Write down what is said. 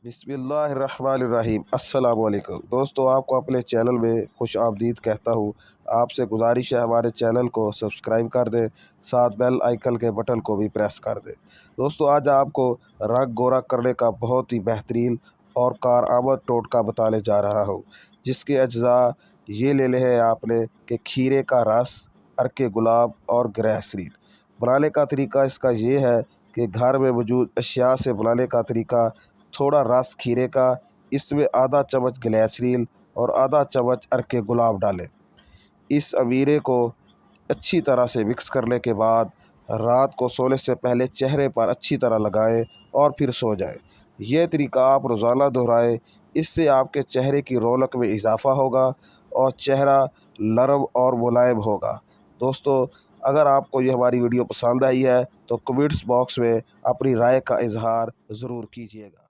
बिस्मिल्लाहिर्रहमानिर्रहीम। अस्सलाम वालेकुम दोस्तों, आपको अपने चैनल में खुश आमदीद कहता हूँ। आपसे गुजारिश है हमारे चैनल को सब्सक्राइब कर दें, साथ बेल आइकन के बटन को भी प्रेस कर दें। दोस्तों, आज आपको रंग गोरा करने का बहुत ही बेहतरीन और कारआमद टोटका बताने जा रहा हूँ, जिसके अज्जा ये ले ले हैं आपने कि खीरे का रस, अर्के गुलाब और ग्रेसरीन। बनाने का तरीका इसका ये है कि घर में मौजूद अशिया से बनाने का तरीका: थोड़ा रस खीरे का, इसमें आधा चम्मच ग्लिसरीन और आधा चम्मच अर्के गुलाब डालें। इस अमीरे को अच्छी तरह से मिक्स करने के बाद रात को सोने से पहले चेहरे पर अच्छी तरह लगाएं और फिर सो जाएं। यह तरीका आप रोज़ाना दोहराएं, इससे आपके चेहरे की रौनक में इजाफ़ा होगा और चेहरा नरम और मुलायम होगा। दोस्तों, अगर आपको यह हमारी वीडियो पसंद आई है तो कमेंट्स बॉक्स में अपनी राय का इजहार ज़रूर कीजिएगा।